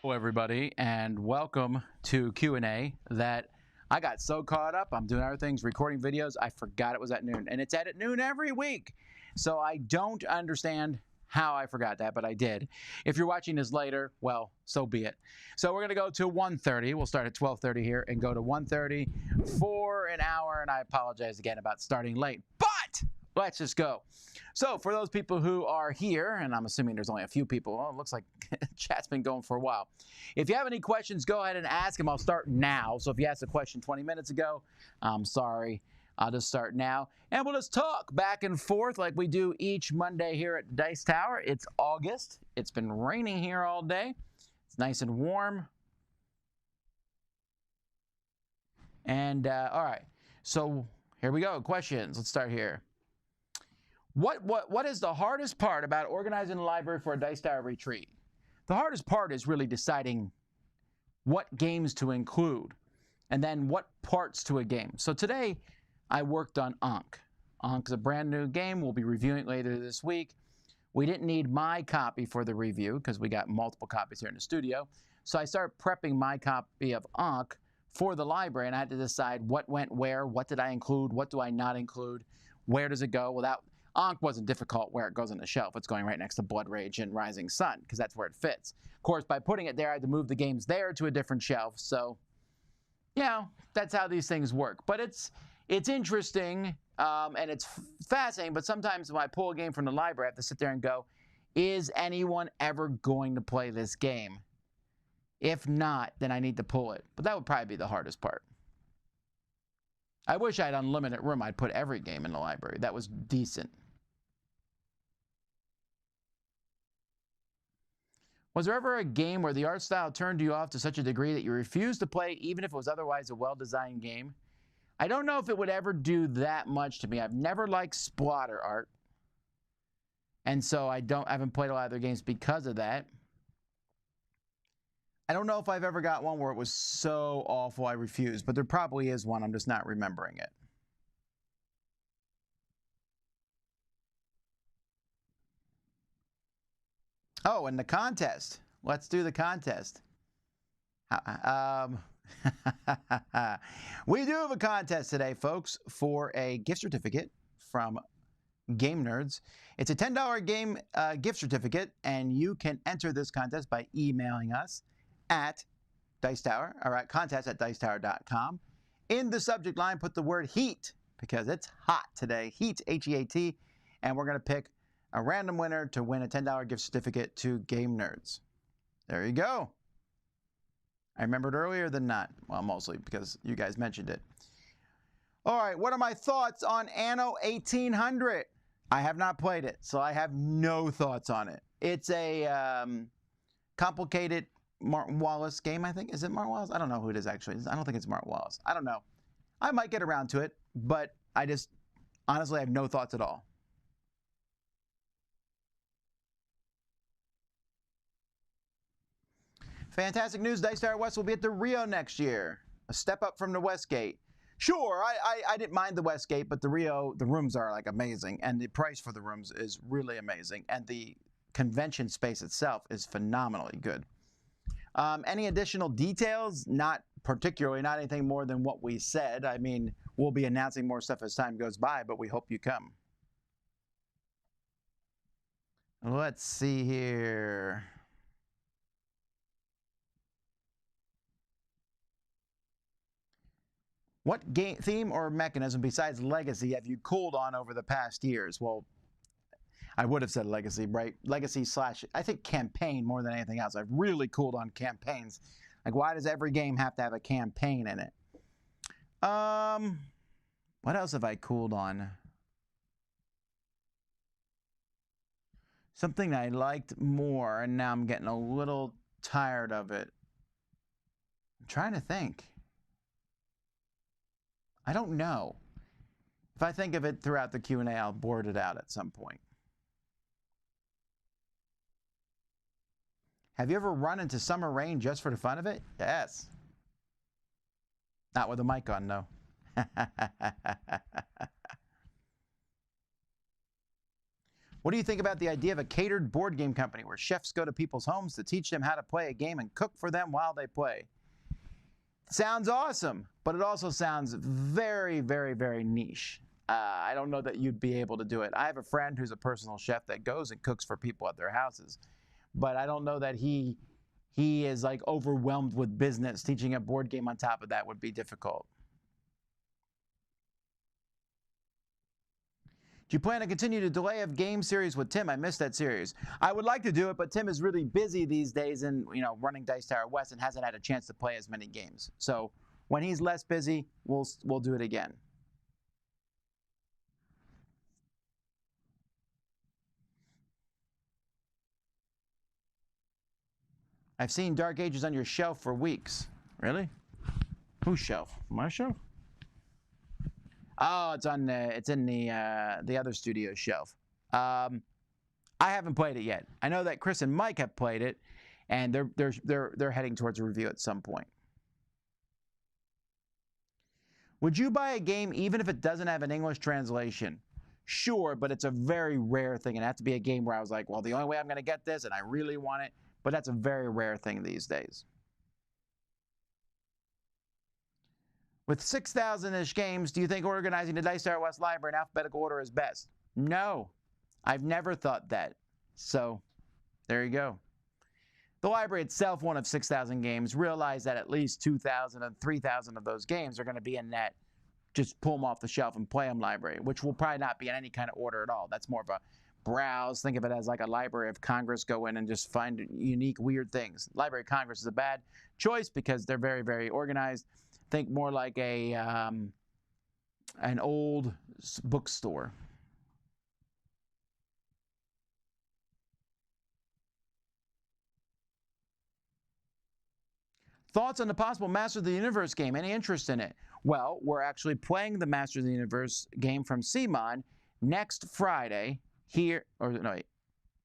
Hello everybody and welcome to Q&A that I got so caught up. I'm doing other things, recording videos. I forgot it was at noon, and it's at noon every week. So I don't understand how I forgot that, but I did. If you're watching this later, well, so be it. So we're going to go to 1:30. We'll start at 12:30 here and go to 1:30 for an hour, and I apologize again about starting late. But let's just go. So for those people who are here, and I'm assuming there's only a few people, well, it looks like chat's been going for a while. If you have any questions, go ahead and ask them. I'll start now. So if you asked a question 20 minutes ago, I'm sorry. I'll just start now. And we'll just talk back and forth like we do each Monday here at Dice Tower. It's August. It's been raining here all day. It's nice and warm. And all right. So here we go. Questions. Let's start here. What is the hardest part about organizing a library for a Dice Tower retreat? The hardest part is really deciding what games to include and then what parts to a game. So today I worked on Ankh. Ankh is a brand new game. We'll be reviewing it later this week. We didn't need my copy for the review because we got multiple copies here in the studio. So I started prepping my copy of Ankh for the library, and I had to decide what went where, what did I include, what do I not include, where does it go without... Ankh wasn't difficult where it goes on the shelf. It's going right next to Blood Rage and Rising Sun because that's where it fits. Of course, by putting it there, I had to move the games there to a different shelf. So, you know, that's how these things work. But it's interesting and it's fascinating. But sometimes when I pull a game from the library, I have to sit there and go, is anyone ever going to play this game? If not, then I need to pull it. But that would probably be the hardest part. I wish I had unlimited room. I'd put every game in the library. That was decent. Was there ever a game where the art style turned you off to such a degree that you refused to play even if it was otherwise a well-designed game? I don't know if it would ever do that much to me. I've never liked splatter art. And so I haven't played a lot of their games because of that. I don't know if I've ever got one where it was so awful I refused, but there probably is one. I'm just not remembering it. Oh, and the contest. Let's do the contest. We do have a contest today, folks, for a gift certificate from Game Nerds. It's a $10 game gift certificate, and you can enter this contest by emailing us at Dice Tower, or at contest@dicetower.com. In the subject line, put the word heat, because it's hot today. Heat, H-E-A-T, and we're going to pick a random winner to win a $10 gift certificate to Game Nerds. There you go. I remembered earlier than not. Well, mostly because you guys mentioned it. All right, what are my thoughts on Anno 1800? I have not played it, so I have no thoughts on it. It's a complicated Martin Wallace game, I think. Is it Martin Wallace? I don't know who it is, actually. I don't think it's Martin Wallace. I don't know. I might get around to it, but I just honestly have no thoughts at all. Fantastic news. Dice Tower West will be at the Rio next year. A step up from the Westgate. Sure, I didn't mind the Westgate, but the Rio, the rooms are like amazing, and the price for the rooms is really amazing, and the convention space itself is phenomenally good. Any additional details? Not particularly, not anything more than what we said. I mean, we'll be announcing more stuff as time goes by, but we hope you come. Let's see here. What game theme or mechanism besides Legacy have you cooled on over the past years? Well, I would have said Legacy, right? Legacy / I think campaign more than anything else. I've really cooled on campaigns. Like, why does every game have to have a campaign in it? What else have I cooled on? Something I liked more, and now I'm getting a little tired of it. I'm trying to think. I don't know. If I think of it throughout the Q&A, I'll board it out at some point. Have you ever run into summer rain just for the fun of it? Yes. Not with a mic on, no. What do you think about the idea of a catered board game company where chefs go to people's homes to teach them how to play a game and cook for them while they play? Sounds awesome, but it also sounds very, very, very niche. I don't know that you'd be able to do it. I have a friend who's a personal chef that goes and cooks for people at their houses, but I don't know that he is like overwhelmed with business. Teaching a board game on top of that would be difficult. Do you plan to continue to delay a game series with Tim? I missed that series. I would like to do it, but Tim is really busy these days and running Dice Tower West and hasn't had a chance to play as many games. So when he's less busy, we'll do it again. I've seen Dark Ages on your shelf for weeks. Really? Whose shelf? My shelf? Oh, it's in the other studio shelf. I haven't played it yet. I know that Chris and Mike have played it, and they're heading towards a review at some point. Would you buy a game even if it doesn't have an English translation? Sure, but it's a very rare thing. It has to be a game where I was like, well, the only way I'm going to get this, and I really want it, but that's a very rare thing these days. With 6,000-ish games, do you think organizing the Dice Tower West library in alphabetical order is best? No, I've never thought that. So, there you go. The library itself, one of 6,000 games, realize that at least 2,000 and 3,000 of those games are going to be in that just pull them off the shelf and play them library, which will probably not be in any kind of order at all. That's more of a browse. Think of it as like a Library of Congress. Go in and just find unique, weird things. Library of Congress is a bad choice because they're very, very organized. Think more like an old bookstore. Thoughts on the possible Masters of the Universe game? Any interest in it? Well, we're actually playing the Masters of the Universe game from CMON next Friday here, or no, wait,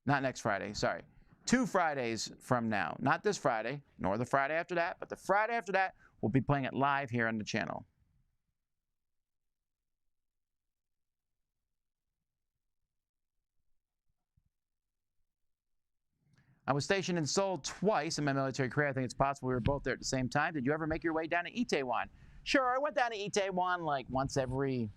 not next Friday, sorry. 2 Fridays from now. Not this Friday, nor the Friday after that, but the Friday after that, we'll be playing it live here on the channel. I was stationed in Seoul twice in my military career. I think it's possible we were both there at the same time. Did you ever make your way down to Itaewon? Sure, I went down to Itaewon like once every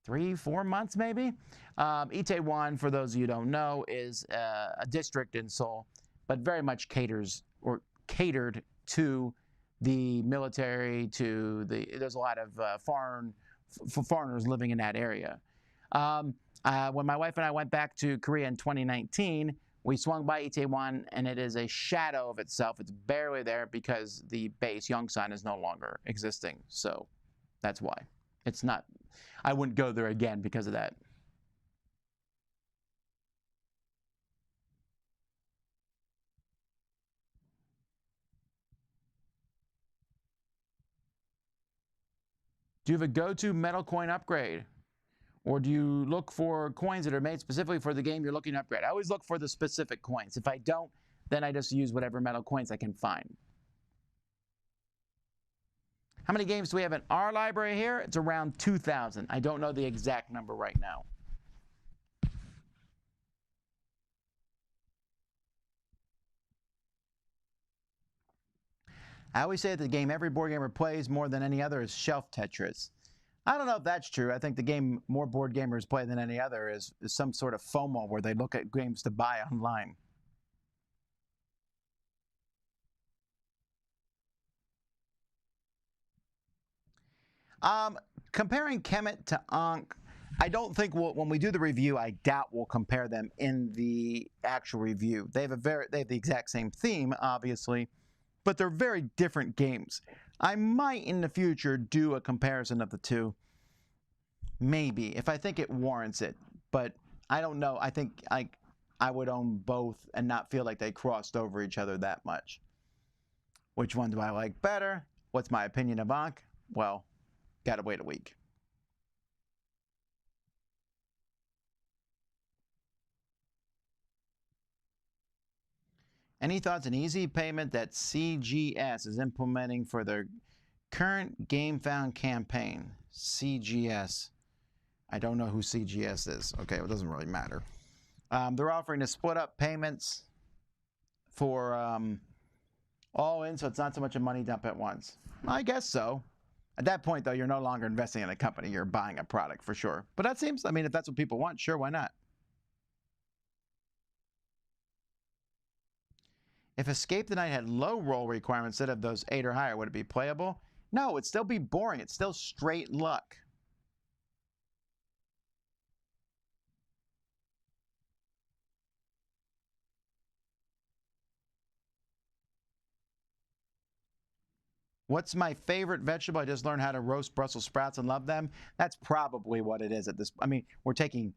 3-4 months maybe. Itaewon, for those of you who don't know, is a district in Seoul, but very much catered to the military, there's a lot of foreigners living in that area. When my wife and I went back to Korea in 2019, we swung by Itaewon, and it is a shadow of itself. It's barely there because the base, Yongsan, is no longer existing. So that's why. It's not, I wouldn't go there again because of that. Do you have a go-to metal coin upgrade? Or do you look for coins that are made specifically for the game you're looking to upgrade? I always look for the specific coins. If I don't, then I just use whatever metal coins I can find. How many games do we have in our library here? It's around 2,000. I don't know the exact number right now. I always say that the game every board gamer plays more than any other is Shelf Tetris. I don't know if that's true. I think the game more board gamers play than any other is some sort of FOMO where they look at games to buy online. Comparing Kemet to Ankh, I don't think when we do the review, I doubt we'll compare them in the actual review. They have the exact same theme, obviously, but they're very different games. I might in the future do a comparison of the two. Maybe, if I think it warrants it. But I don't know. I think I would own both and not feel like they crossed over each other that much. Which one do I like better? What's my opinion of Ankh? Well, gotta wait a week. Any thoughts on easy payment that CGS is implementing for their current GameFound campaign? CGS. I don't know who CGS is. Okay, it doesn't really matter. They're offering to split up payments for all in, so it's not so much a money dump at once. I guess so. At that point, though, you're no longer investing in a company. You're buying a product for sure. But that seems, I mean, if that's what people want, sure, why not? If Escape the Night had low roll requirements instead of those 8 or higher, would it be playable? No, it'd still be boring. It's still straight luck. What's my favorite vegetable? I just learned how to roast Brussels sprouts and love them. That's probably what it is at this. I mean, we're taking,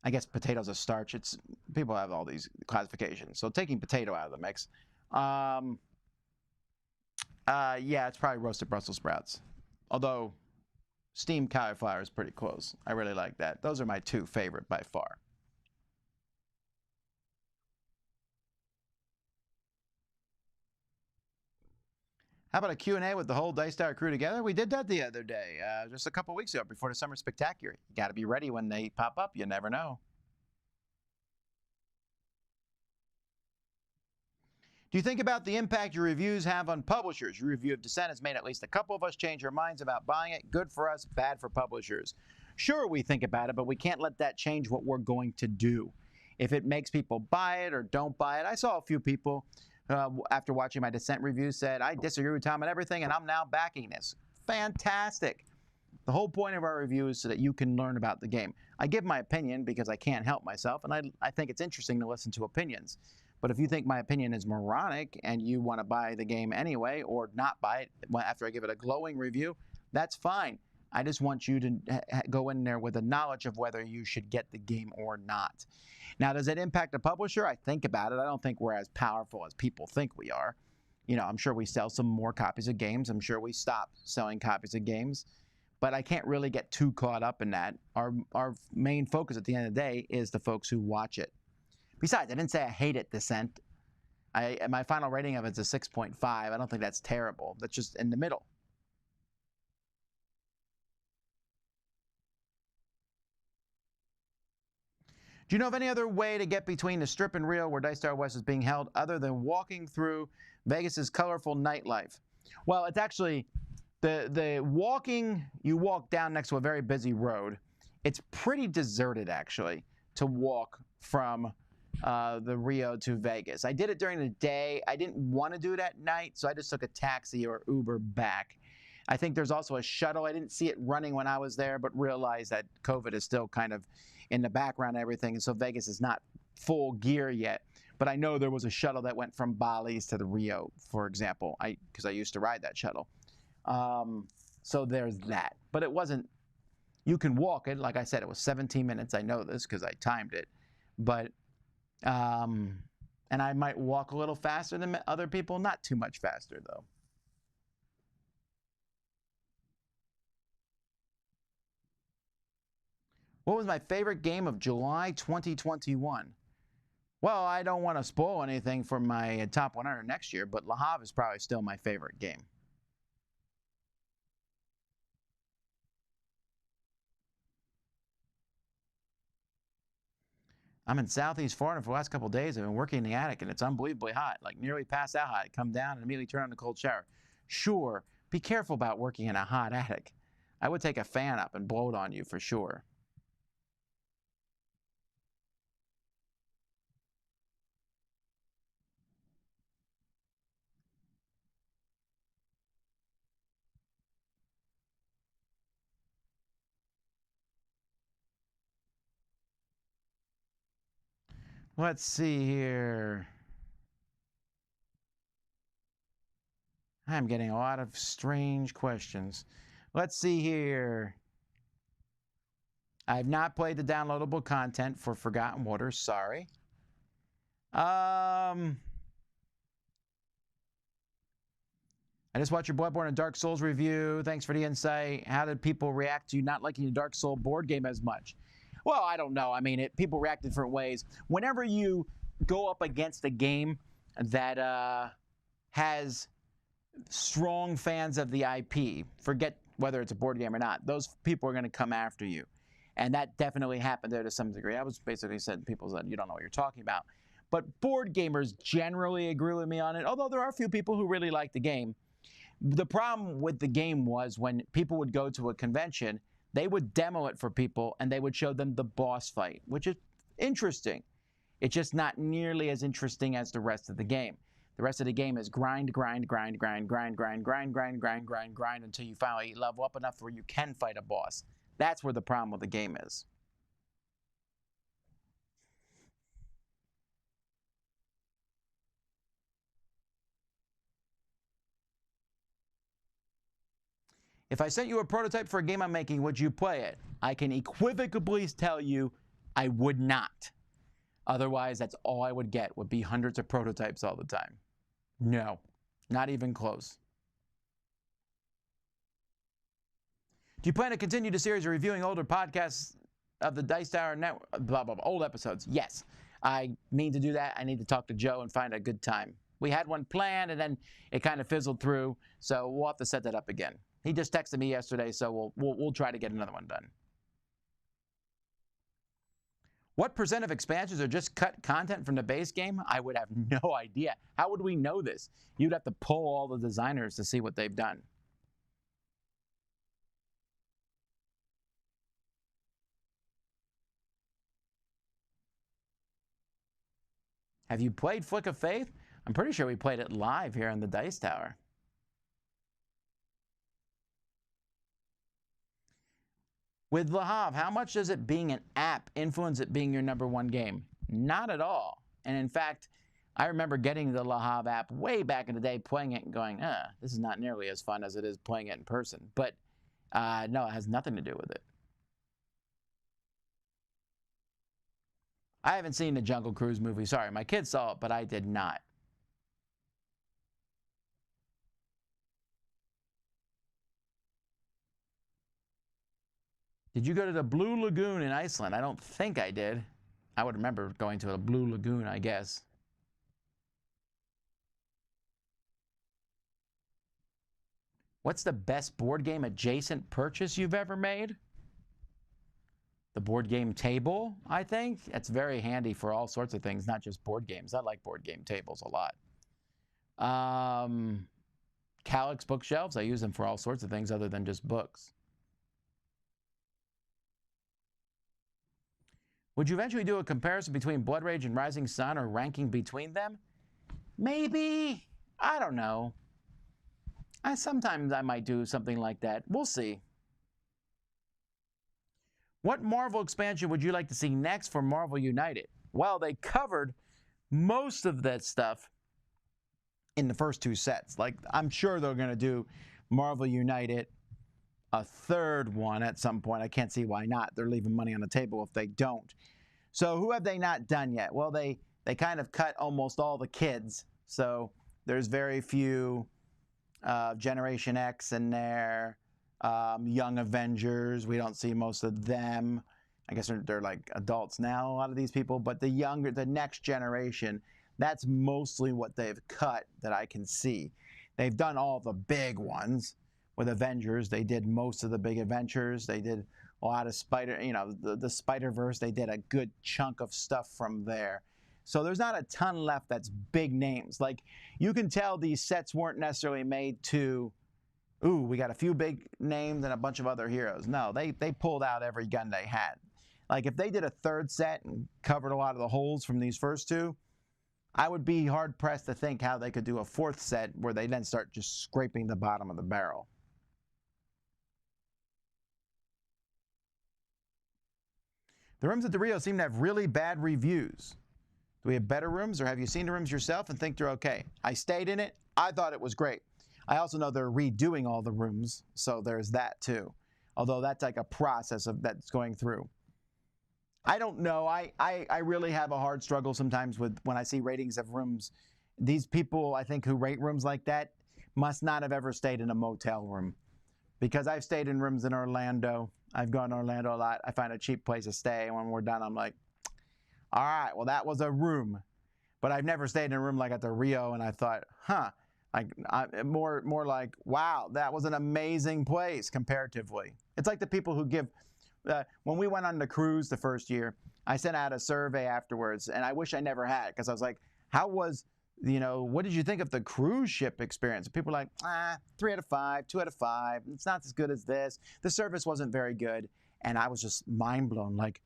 I guess, potatoes as starch. It's people have all these classifications. So taking potato out of the mix. Yeah, it's probably roasted Brussels sprouts. Although steamed cauliflower is pretty close. I really like that. Those are my 2 favorite by far. How about a Q&A with the whole Dice Tower crew together? We did that the other day, just a couple weeks ago before the Summer Spectacular. You got to be ready when they pop up. You never know. Do you think about the impact your reviews have on publishers? Your review of Descent has made at least a couple of us change our minds about buying it. Good for us, bad for publishers. Sure, we think about it, but we can't let that change what we're going to do. If it makes people buy it or don't buy it, I saw a few people after watching my Descent review said, I disagree with Tom on everything, and I'm now backing this. Fantastic. The whole point of our review is so that you can learn about the game. I give my opinion because I can't help myself, and I think it's interesting to listen to opinions. But if you think my opinion is moronic and you want to buy the game anyway or not buy it after I give it a glowing review, that's fine. I just want you to go in there with a knowledge of whether you should get the game or not. Now, does it impact the publisher? I think about it. I don't think we're as powerful as people think we are. You know, I'm sure we sell some more copies of games. I'm sure we stop selling copies of games. But I can't really get too caught up in that. Our main focus at the end of the day is the folks who watch it. Besides, I didn't say I hate it, Descent. My final rating of it's a 6.5. I don't think that's terrible. That's just in the middle. Do you know of any other way to get between the Strip and Rio where Dice Tower West is being held other than walking through Vegas's colorful nightlife? Well, it's actually the walking, you walk down next to a very busy road. It's pretty deserted, actually, to walk from the Rio to Vegas. I did it during the day. I didn't want to do it at night, so I just took a taxi or Uber back. I think there's also a shuttle. I didn't see it running when I was there, but realized that COVID is still kind of in the background and everything, and so Vegas is not full gear yet. But I know there was a shuttle that went from Bali's to the Rio, for example, because I used to ride that shuttle. So there's that. But it wasn't, you can walk it. Like I said, it was 17 minutes. I know this because I timed it. But, and I might walk a little faster than other people. Not too much faster, though. What was my favorite game of July 2021? Well, I don't want to spoil anything for my top 100 next year, but Le Havre is probably still my favorite game. I'm in Southeast Florida for the last couple of days. I've been working in the attic, and it's unbelievably hot, like nearly passed out hot. I come down and immediately turn on the cold shower. Sure, be careful about working in a hot attic. I would take a fan up and blow it on you for sure. Let's see here. I'm getting a lot of strange questions. Let's see here. I've not played the downloadable content for Forgotten Waters. Sorry. I just watched your Bloodborne and Dark Souls review. Thanks for the insight. How did people react to you not liking the Dark Souls board game as much? Well, I don't know. I mean, people react different ways. Whenever you go up against a game that has strong fans of the IP, forget whether it's a board game or not, those people are going to come after you. And that definitely happened there to some degree. I was basically said, people said, you don't know what you're talking about. But board gamers generally agree with me on it, although there are a few people who really like the game. The problem with the game was when people would go to a convention, they would demo it for people and they would show them the boss fight, which is interesting. It's just not nearly as interesting as the rest of the game. The rest of the game is grind, grind, grind, grind, grind, grind, grind, grind, grind, grind, grind until you finally level up enough where you can fight a boss. That's where the problem with the game is. If I sent you a prototype for a game I'm making, would you play it? I can equivocally tell you I would not. Otherwise, that's all I would get, would be hundreds of prototypes all the time. No, not even close. Do you plan to continue the series of reviewing older podcasts of the Dice Tower Network, blah, blah, blah, old episodes? Yes, I mean to do that. I need to talk to Joe and find a good time. We had one planned, and then it kind of fizzled through, so we'll have to set that up again. He just texted me yesterday, so we'll try to get another one done. What % of expansions are just cut content from the base game? I would have no idea. How would we know this? You'd have to pull all the designers to see what they've done. Have you played Flick of Faith? I'm pretty sure we played it live here in the Dice Tower. With Le Havre, how much does it being an app influence it being your #1 game? Not at all. And in fact, I remember getting the Le Havre app way back in the day, playing it and going, this is not nearly as fun as it is playing it in person. But no, it has nothing to do with it. I haven't seen the Jungle Cruise movie. Sorry, my kids saw it, but I did not. Did you go to the Blue Lagoon in Iceland? I don't think I did. I would remember going to a Blue Lagoon, I guess. What's the best board game adjacent purchase you've ever made? The board game table, I think. That's very handy for all sorts of things, not just board games. I like board game tables a lot. Calyx bookshelves, I use them for all sorts of things other than just books. Would you eventually do a comparison between Blood Rage and Rising Sun, or ranking between them? Maybe. I don't know. Sometimes I might do something like that. We'll see. What Marvel expansion would you like to see next for Marvel United? Well, they covered most of that stuff in the first 2 sets. Like, I'm sure they're going to do Marvel United, a 3rd one at some point. I can't see why not. They're leaving money on the table if they don't. So who have they not done yet? Well, they kind of cut almost all the kids. So there's very few Generation X in there. Young Avengers, we don't see most of them. I guess they're like adults now, a lot of these people. But the next generation, that's mostly what they've cut that I can see. They've done all the big ones. With Avengers, they did most of the big adventures. They did a lot of the Spider-Verse. They did a good chunk of stuff from there. So there's not a ton left that's big names. Like, you can tell these sets weren't necessarily made to, ooh, we got a few big names and a bunch of other heroes. No, they pulled out every gun they had. Like, if they did a 3rd set and covered a lot of the holes from these first 2, I would be hard-pressed to think how they could do a 4th set where they then start just scraping the bottom of the barrel. The rooms at the Rio seem to have really bad reviews. Do we have better rooms, or have you seen the rooms yourself and think they're okay? I stayed in it. I thought it was great. I also know they're redoing all the rooms, so there's that too. Although that's like a process that's going through. I don't know. I really have a hard struggle sometimes with when I see ratings of rooms. These people, I think, who rate rooms like that must not have ever stayed in a motel room. Because I've stayed in rooms in Orlando. I've gone to Orlando a lot. I find a cheap place to stay. And when we're done, I'm like, all right, well, that was a room. But I've never stayed in a room like at the Rio, and I thought, like more like, wow, that was an amazing place comparatively. It's like the people who give when we went on the cruise the first year, I sent out a survey afterwards, and I wish I never had, because I was like, how was, what did you think of the cruise ship experience? People were like, 3 out of 5, 2 out of 5. It's not as good as this. The service wasn't very good. And I was just mind blown. Like,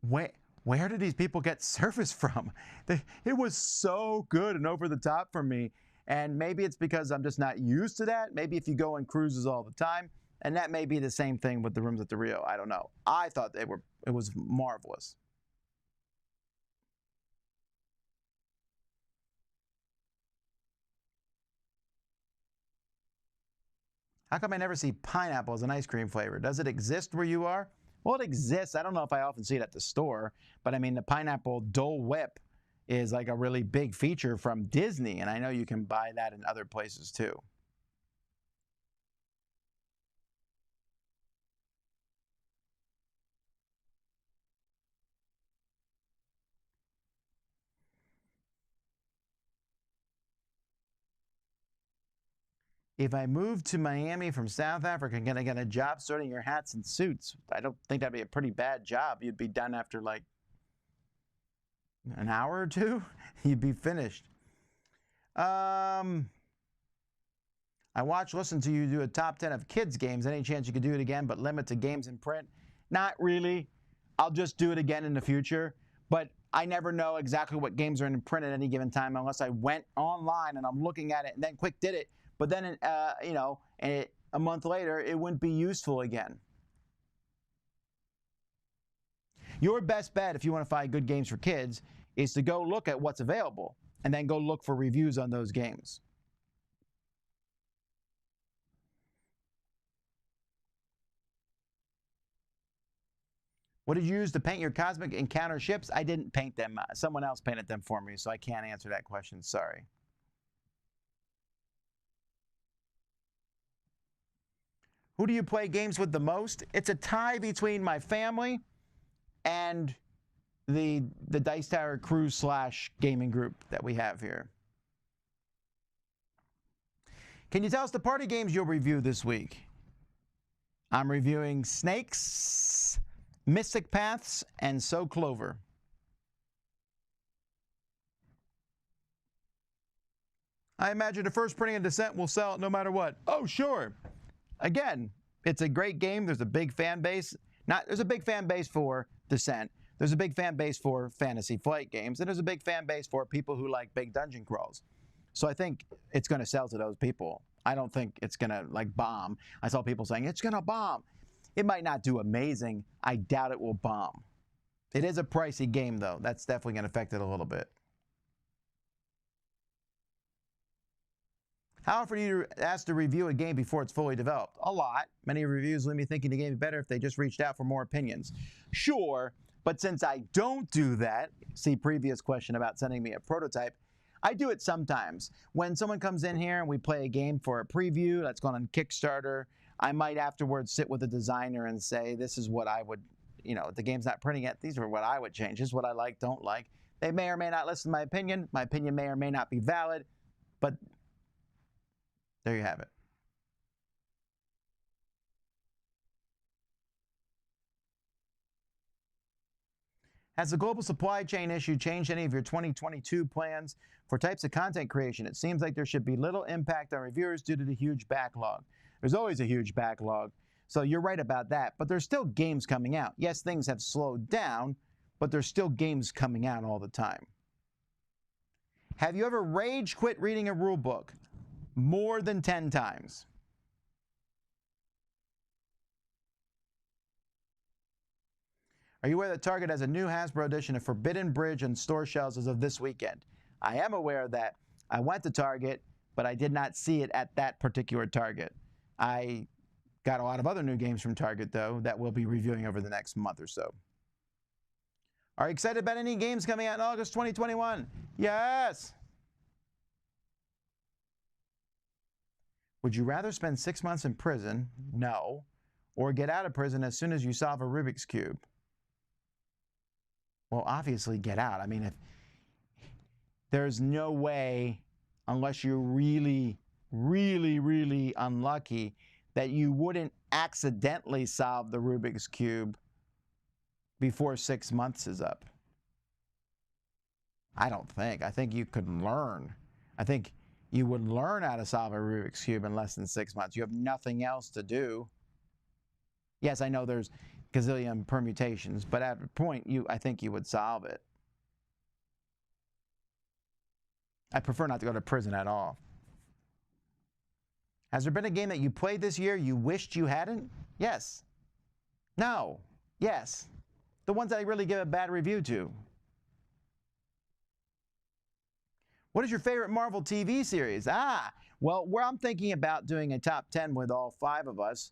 where did these people get service from? It was so good and over the top for me. And maybe it's because I'm just not used to that. Maybe if you go on cruises all the time, and that may be the same thing with the rooms at the Rio. I don't know. I thought it was marvelous. How come I never see pineapple as an ice cream flavor? Does it exist where you are? Well, it exists. I don't know if I often see it at the store, but I mean, the pineapple Dole Whip is like a really big feature from Disney, and I know you can buy that in other places too. If I moved to Miami from South Africa, can I get a job sorting your hats and suits? I don't think that'd be a pretty bad job. You'd be done after like an hour or two. You'd be finished. I listened to you do a top 10 of kids games. Any chance you could do it again, but limit to games in print? Not really. I'll just do it again in the future. But I never know exactly what games are in print at any given time unless I went online and I'm looking at it and then quick did it. But then, a month later, it wouldn't be useful again. Your best bet, if you want to find good games for kids, is to go look at what's available and then go look for reviews on those games. What did you use to paint your Cosmic Encounter ships? I didn't paint them. Someone else painted them for me, so I can't answer that question. Sorry. Who do you play games with the most? It's a tie between my family and the Dice Tower crew / gaming group that we have here. Can you tell us the party games you'll review this week? I'm reviewing Snakes, Mystic Paths, and So Clover. I imagine the first printing of Descent will sell it no matter what. Oh, sure. Again, it's a great game. There's a big fan base. There's a big fan base for Descent. There's a big fan base for Fantasy Flight games. And there's a big fan base for people who like big dungeon crawls. So I think it's going to sell to those people. I don't think it's going to like bomb. I saw people saying it's going to bomb. It might not do amazing. I doubt it will bomb. It is a pricey game, though. That's definitely going to affect it a little bit. How often are you asked to review a game before it's fully developed? A lot. Many reviews leave me thinking the game would be better if they just reached out for more opinions. Sure, but since I don't do that, see previous question about sending me a prototype, I do it sometimes. When someone comes in here and we play a game for a preview that's gone on Kickstarter, I might afterwards sit with the designer and say, this is what I would, if the game's not printing yet, these are what I would change. This is what I like, don't like. They may or may not listen to my opinion. My opinion may or may not be valid, but there you have it. Has the global supply chain issue changed any of your 2022 plans for types of content creation? It seems like there should be little impact on reviewers due to the huge backlog. There's always a huge backlog, so you're right about that. But there's still games coming out. Yes, things have slowed down, but there's still games coming out all the time. Have you ever rage quit reading a rule book? More than 10 times. Are you aware that Target has a new Hasbro edition of Forbidden Bridge on store shelves as of this weekend? I am aware of that. I went to Target, but I did not see it at that particular Target. I got a lot of other new games from Target, though, that we'll be reviewing over the next month or so. Are you excited about any games coming out in August 2021? Yes! Would you rather spend 6 months in prison? No. Or get out of prison as soon as you solve a Rubik's Cube? Well, obviously get out. I mean, if there's no way, unless you're really, really, really unlucky, that you wouldn't accidentally solve the Rubik's Cube before 6 months is up. I don't think. I think you could learn. I think you would learn how to solve a Rubik's Cube in less than 6 months. You have nothing else to do. Yes, I know there's gazillion permutations, but at a point, I think you would solve it. I prefer not to go to prison at all. Has there been a game that you played this year you wished you hadn't? Yes. No. Yes. The ones that I really give a bad review to. What is your favorite Marvel TV series? Well, where I'm thinking about doing a top 10 with all 5 of us,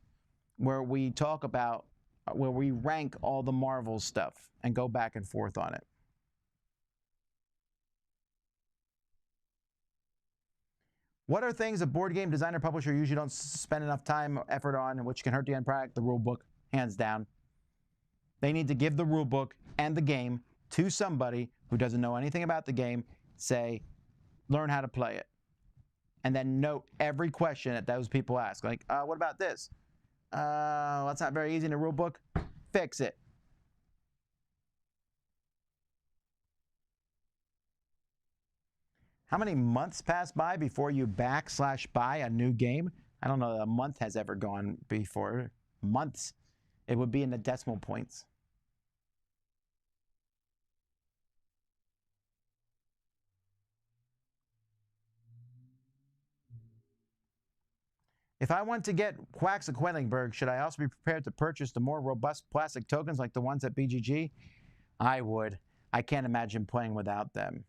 where we talk about, where we rank all the Marvel stuff and go back and forth on it. What are things a board game designer publisher usually don't spend enough time or effort on, which can hurt the end product? The rule book, hands down. They need to give the rule book and the game to somebody who doesn't know anything about the game, say, learn how to play it. And then note every question that those people ask. Like, what about this? That's not very easy in the rule book. Fix it. How many months pass by before you back/buy a new game? I don't know that a month has ever gone before. Months. It would be in the decimal points. If I want to get Quacks of Quedlinburg, should I also be prepared to purchase the more robust plastic tokens like the ones at BGG? I would. I can't imagine playing without them.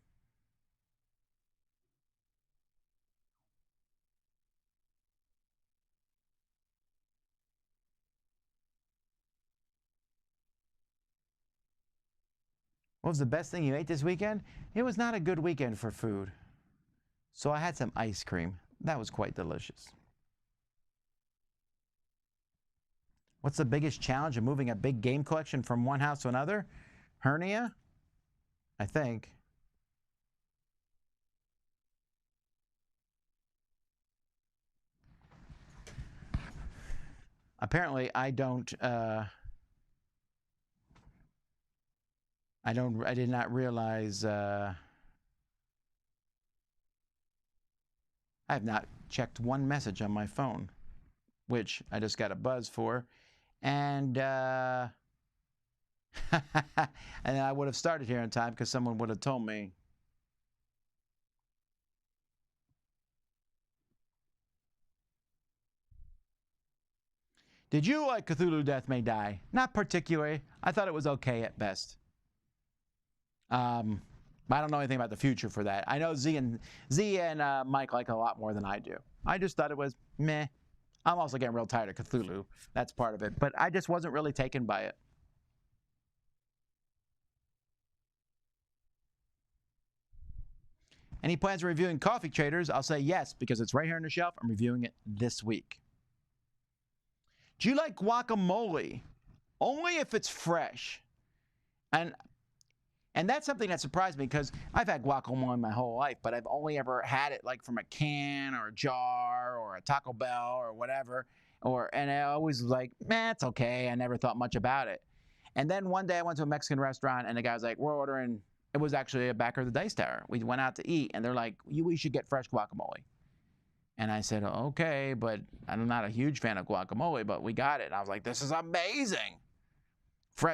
What was the best thing you ate this weekend? It was not a good weekend for food. So I had some ice cream. That was quite delicious. What's the biggest challenge of moving a big game collection from one house to another? Hernia? I think. Apparently, I did not realize, I have not checked one message on my phone, which I just got a buzz for. And and I would have started here in time because someone would have told me. Did you like Cthulhu Death May Die? Not particularly. I thought it was okay at best. I don't know anything about the future for that. I know Z and Mike like it a lot more than I do. I just thought it was meh. I'm also getting real tired of Cthulhu. That's part of it. But I just wasn't really taken by it. Any plans on reviewing Coffee Traders? I'll say yes, because it's right here on the shelf. I'm reviewing it this week. Do you like guacamole? Only if it's fresh. And that's something that surprised me, because I've had guacamole my whole life, but I've only ever had it like from a can or a jar or a Taco Bell or whatever. And I always was like, man, it's okay. I never thought much about it. And then one day I went to a Mexican restaurant and the guy was like, we're ordering, it was actually a backer of the Dice Tower. We went out to eat and they're like, we should get fresh guacamole. And I said, okay, but I'm not a huge fan of guacamole, but we got it. And I was like, this is amazing.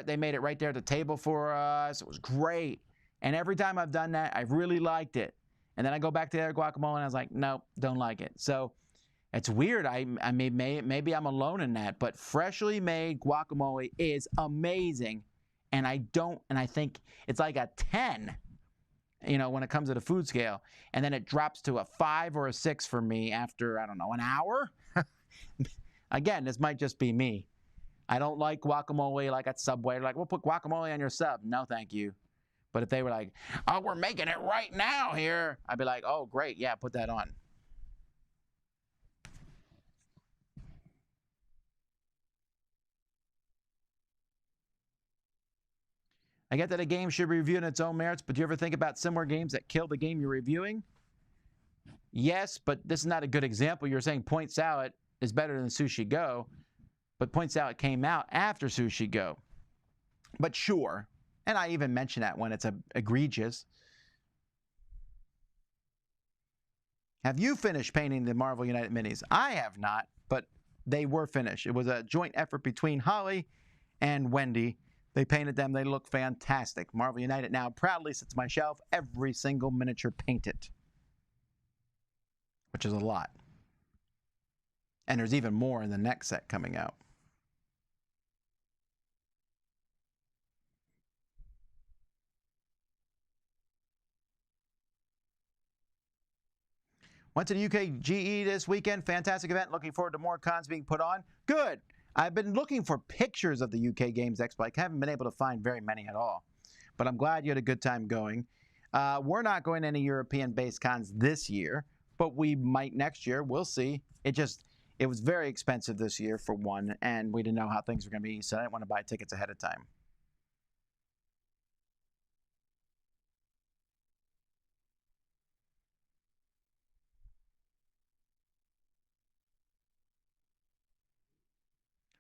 They made it right there at the table for us. It was great. And every time I've done that, I've really liked it. And then I go back to their guacamole and I was like, nope, don't like it. So it's weird. I mean, maybe I'm alone in that, but freshly made guacamole is amazing. And I think it's like a 10, when it comes to the food scale. And then it drops to a 5 or a 6 for me after, I don't know, an hour. Again, this might just be me. I don't like guacamole like at Subway. They're like, we'll put guacamole on your sub. No, thank you. But if they were like, oh, we're making it right now here, I'd be like, oh, great. Yeah, put that on. I get that a game should be reviewed on its own merits, but do you ever think about similar games that kill the game you're reviewing? Yes, but this is not a good example. You're saying Point Salad is better than Sushi Go, but points out it came out after Sushi Go. But sure, and I even mention that when it's egregious. Have you finished painting the Marvel United minis? I have not, but they were finished. It was a joint effort between Holly and Wendy. They painted them. They look fantastic. Marvel United now proudly sits on my shelf. Every single miniature painted, which is a lot. And there's even more in the next set coming out. Went to the UK GE this weekend. Fantastic event. Looking forward to more cons being put on. Good. I've been looking for pictures of the UK Games Expo. I haven't been able to find very many at all. But I'm glad you had a good time going. We're not going to any European-based cons this year, but we might next year. We'll see. It was very expensive this year for one, and we didn't know how things were going to be, so I didn't want to buy tickets ahead of time.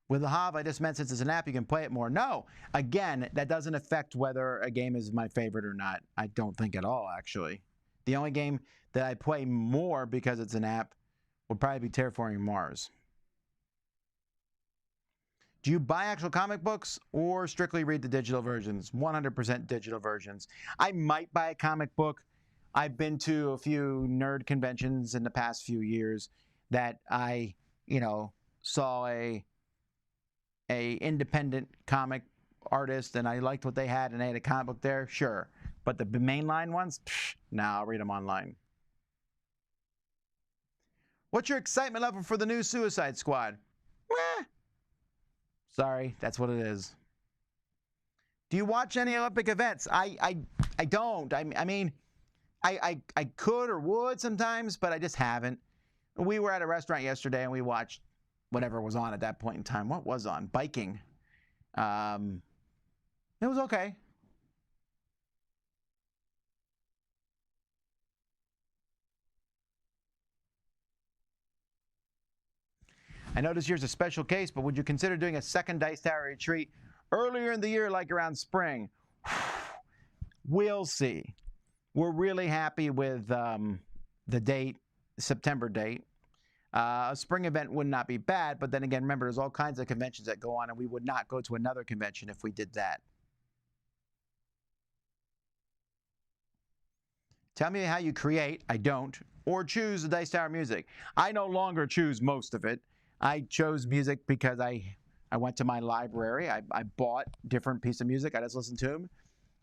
With the Hav, I just meant since it's an app, you can play it more. No, again, that doesn't affect whether a game is my favorite or not. I don't think at all, actually. The only game that I play more because it's an app would probably be Terraforming Mars. Do you buy actual comic books or strictly read the digital versions? 100% digital versions. I might buy a comic book. I've been to a few nerd conventions in the past few years that I, saw a independent comic artist and I liked what they had and they had a comic book there, sure. But the mainline ones, nah, I'll read them online. What's your excitement level for the new Suicide Squad? Sorry, that's what it is. Do you watch any Olympic events? I don't. I mean, I could or would sometimes, but I just haven't. We were at a restaurant yesterday and we watched whatever was on at that point in time. What was on? Biking. It was okay. I know this year's a special case, but would you consider doing a second Dice Tower retreat earlier in the year, like around spring? We'll see. We're really happy with the date, September date. A spring event would not be bad, but then again, remember, there's all kinds of conventions that go on, and we would not go to another convention if we did that. Tell me how you create, I don't, or choose the Dice Tower music. I no longer choose most of it. I chose music because I went to my library. I bought different pieces of music. I just listened to them.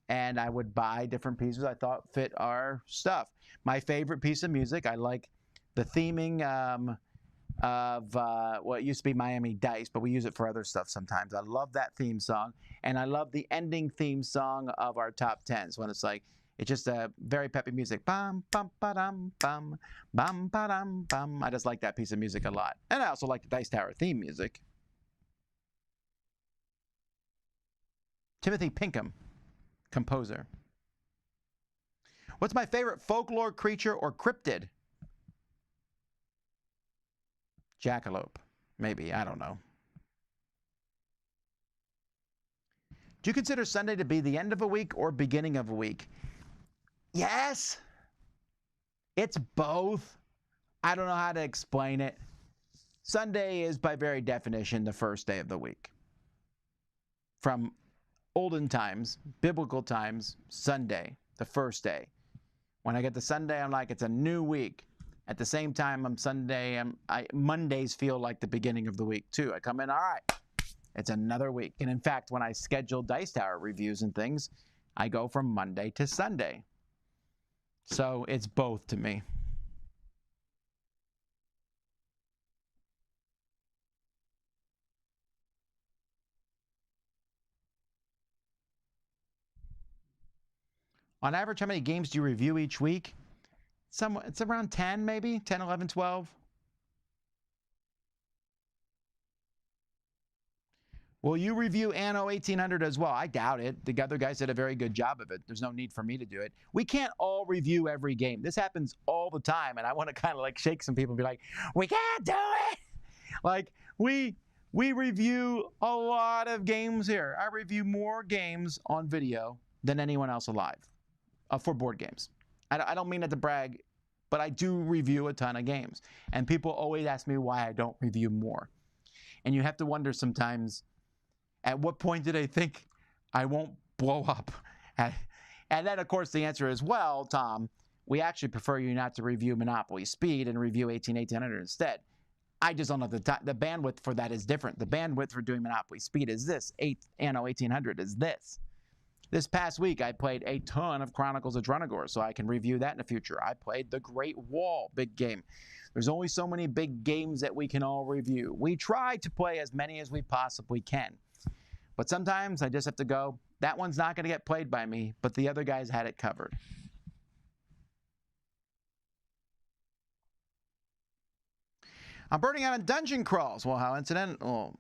And I would buy different pieces I thought fit our stuff. My favorite piece of music, I like the theming of what used to be Miami Dice, but we use it for other stuff sometimes. I love that theme song. And I love the ending theme song of our top 10s when it's like, it's just a very peppy music. Bum, bum, ba-dum, bum, bum, ba-dum, bum. I just like that piece of music a lot. And I also like the Dice Tower theme music. Timothy Pinkham, composer. What's my favorite folklore creature or cryptid? Jackalope, maybe. I don't know. Do you consider Sunday to be the end of a week or beginning of a week? Yes. It's both. I don't know how to explain it. Sunday is, by very definition, the first day of the week. From olden times, biblical times, Sunday, the first day. When I get to Sunday, I'm like, it's a new week. At the same time, Mondays feel like the beginning of the week, too. I come in, all right, it's another week. And in fact, when I schedule Dice Tower reviews and things, I go from Monday to Sunday. So it's both to me. On average, how many games do you review each week? It's around 10, maybe 10, 11, 12. Will you review Anno 1800 as well? I doubt it. The other guys did a very good job of it. There's no need for me to do it. We can't all review every game. This happens all the time, and I want to kind of like shake some people and be like, we can't do it. Like, we review a lot of games here. I review more games on video than anyone else alive for board games. I don't mean that to brag, but I do review a ton of games. And people always ask me why I don't review more. And you have to wonder sometimes, at what point do they think I won't blow up? And then, of course, the answer is, well, Tom, we actually prefer you not to review Monopoly Speed and review 1800 instead. I just don't know the bandwidth for that is different. The bandwidth for doing Monopoly Speed is this. Anno 1800 is this. This past week, I played a ton of Chronicles of Drunagor, so I can review that in the future. I played The Great Wall, big game. There's only so many big games that we can all review. We try to play as many as we possibly can. But sometimes I just have to go, that one's not going to get played by me, but the other guys had it covered. I'm burning out on dungeon crawls. Well, how incidental.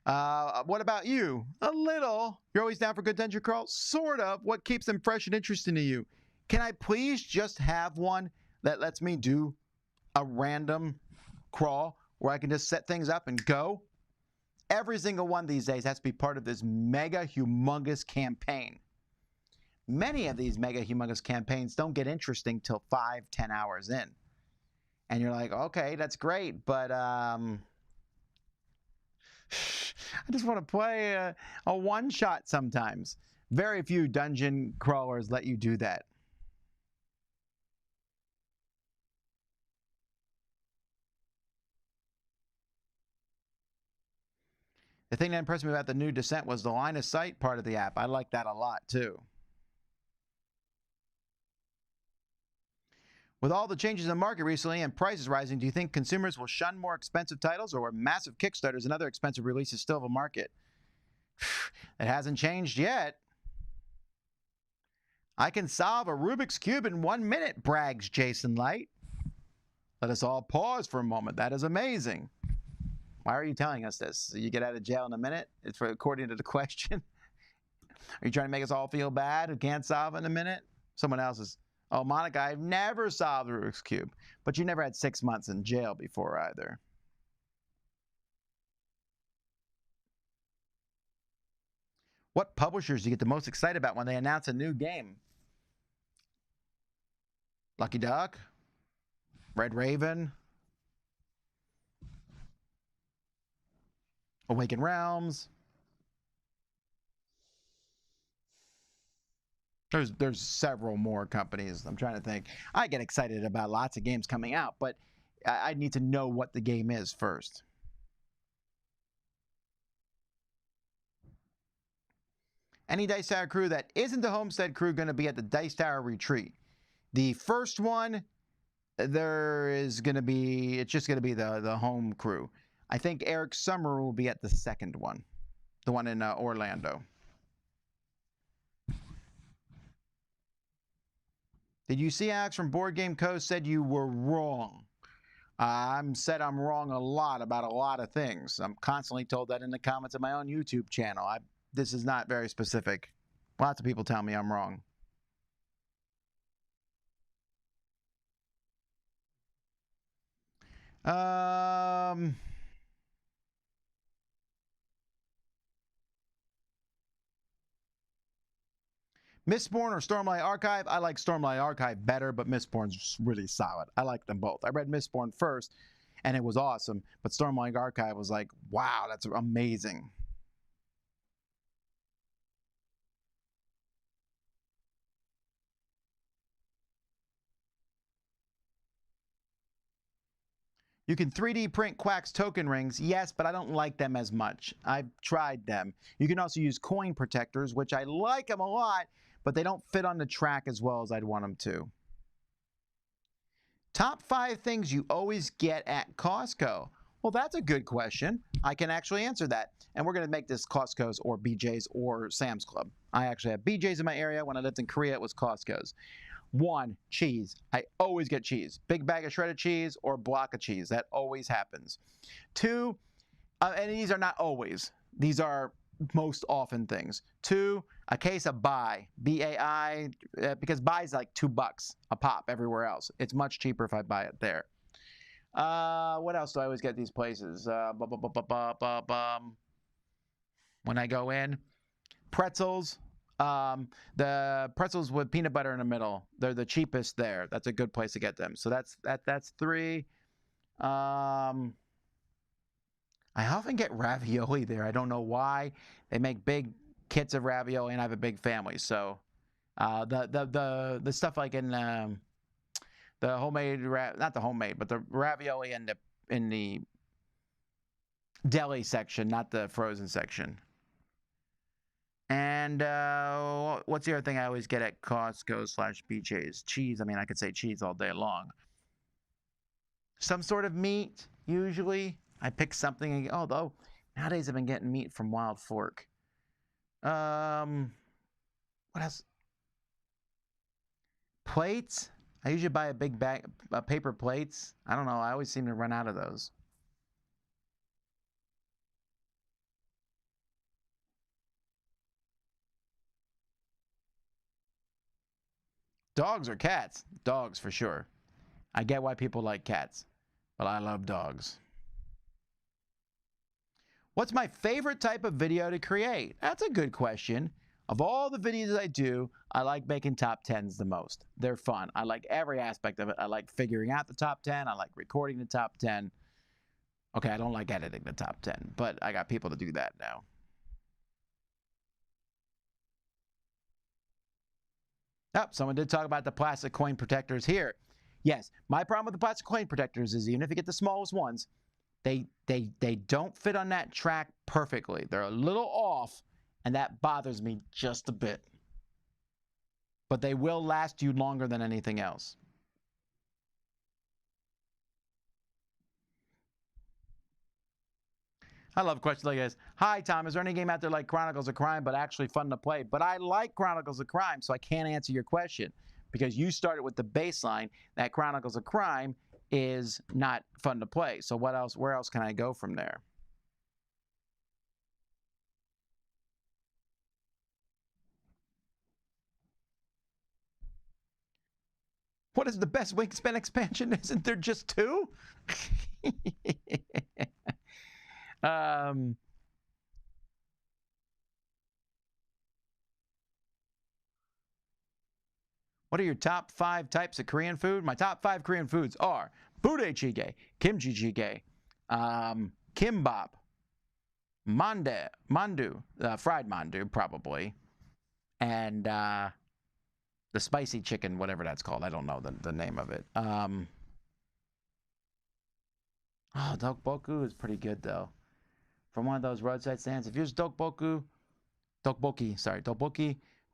What about you? A little. You're always down for good dungeon crawls? Sort of. What keeps them fresh and interesting to you? Can I please just have one that lets me do a random crawl where I can just set things up and go? Every single one these days has to be part of this mega humongous campaign. Many of these mega humongous campaigns don't get interesting till 5-10 hours in. And you're like, okay, that's great, but I just want to play a one-shot sometimes. Very few dungeon crawlers let you do that. The thing that impressed me about the new Descent was the line of sight part of the app. I like that a lot, too. With all the changes in the market recently and prices rising, do you think consumers will shun more expensive titles, or massive Kickstarters and other expensive releases still have a market? It hasn't changed yet. I can solve a Rubik's Cube in 1 minute, brags Jason Light. Let us all pause for a moment. That is amazing. Why are you telling us this? So you get out of jail in a minute? It's according to the question. Are you trying to make us all feel bad who can't solve it in a minute? Someone else is, oh, Monica, I've never solved the Rubik's Cube. But you never had 6 months in jail before either. What publishers do you get the most excited about when they announce a new game? Lucky Duck? Red Raven? Awaken Realms? There's several more companies. I'm trying to think. I get excited about lots of games coming out, but I need to know what the game is first. Any Dice Tower crew that isn't the Homestead crew going to be at the Dice Tower retreat? The first one, it's just going to be the home crew. I think Eric Summer will be at the second one, the one in Orlando. Did you see Alex from Board Game Co. said you were wrong? I'm wrong a lot about a lot of things. I'm constantly told that in the comments of my own YouTube channel. This is not very specific. Lots of people tell me I'm wrong. Mistborn or Stormlight Archive? I like Stormlight Archive better, but Mistborn's really solid. I like them both. I read Mistborn first, and it was awesome, but Stormlight Archive was like, wow, that's amazing. You can 3D print Quack's token rings. Yes, but I don't like them as much. I've tried them. You can also use coin protectors, which I like them a lot, but they don't fit on the track as well as I'd want them to. Top 5 things you always get at Costco. Well, that's a good question. I can actually answer that. And we're going to make this Costco's or BJ's or Sam's Club. I actually have BJ's in my area. When I lived in Korea, it was Costco's. 1, cheese. I always get cheese. Big bag of shredded cheese or block of cheese. That always happens. 2, and these are not always. These are most often things. 2, a case of Bai. B-A-I, because Bai is like $2 a pop everywhere else. It's much cheaper if I buy it there. What else do I always get at these places? When I go in, pretzels. The pretzels with peanut butter in the middle. They're the cheapest there. That's a good place to get them. So that's 3. I often get ravioli there. I don't know why. They make big kits of ravioli, and I have a big family. So the stuff like in the homemade, not the homemade, but the ravioli in the deli section, not the frozen section. And what's the other thing I always get at Costco/BJ's? Cheese. I mean, I could say cheese all day long. Some sort of meat, usually. I pick something, although nowadays I've been getting meat from Wild Fork. What else? Plates. I usually buy a big bag of paper plates. I don't know. I always seem to run out of those. Dogs or cats? Dogs for sure. I get why people like cats, but I love dogs. What's my favorite type of video to create? That's a good question. Of all the videos I do, I like making top 10s the most. They're fun. I like every aspect of it. I like figuring out the top 10. I like recording the top 10. Okay, I don't like editing the top 10, but I got people to do that now. Oh, someone did talk about the plastic coin protectors here. Yes, my problem with the plastic coin protectors is even if you get the smallest ones, they don't fit on that track perfectly. They're a little off, and that bothers me just a bit. But they will last you longer than anything else. I love questions like this. Hi, Tom. Is there any game out there like Chronicles of Crime, but actually fun to play? But I like Chronicles of Crime, so I can't answer your question because you started with the baseline that Chronicles of Crime is not fun to play. So what else? Where else can I go from there? What is the best Wingspan expansion? Isn't there just 2? What are your top 5 types of Korean food? My top 5 Korean foods are budae-jjigae, kimchi jjigae, kimbap, mandu, fried mandu probably, and the spicy chicken, whatever that's called. I don't know the name of it. Oh, dokboku is pretty good though. From one of those roadside stands. If you use dokboki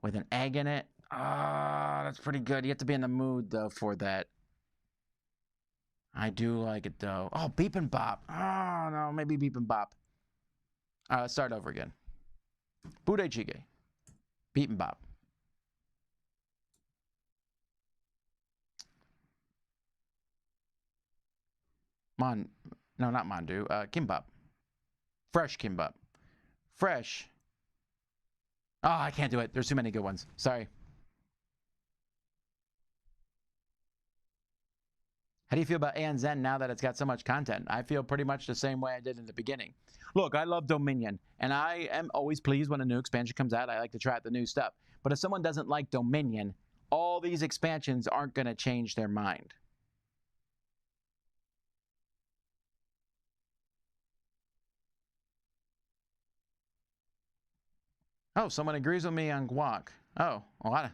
with an egg in it, that's pretty good. You have to be in the mood though for that. I do like it though. Oh, bibimbap. Oh no, maybe bibimbap. Let's start over again. Budae-jjigae, bibimbap. No, not mandu. Kimbap. Fresh kimbap. Fresh. Oh, I can't do it. There's too many good ones. Sorry. How do you feel about ANZ now that it's got so much content? I feel pretty much the same way I did in the beginning. Look, I love Dominion, and I am always pleased when a new expansion comes out. I like to try out the new stuff. But if someone doesn't like Dominion, all these expansions aren't going to change their mind. Oh, someone agrees with me on guac. Oh,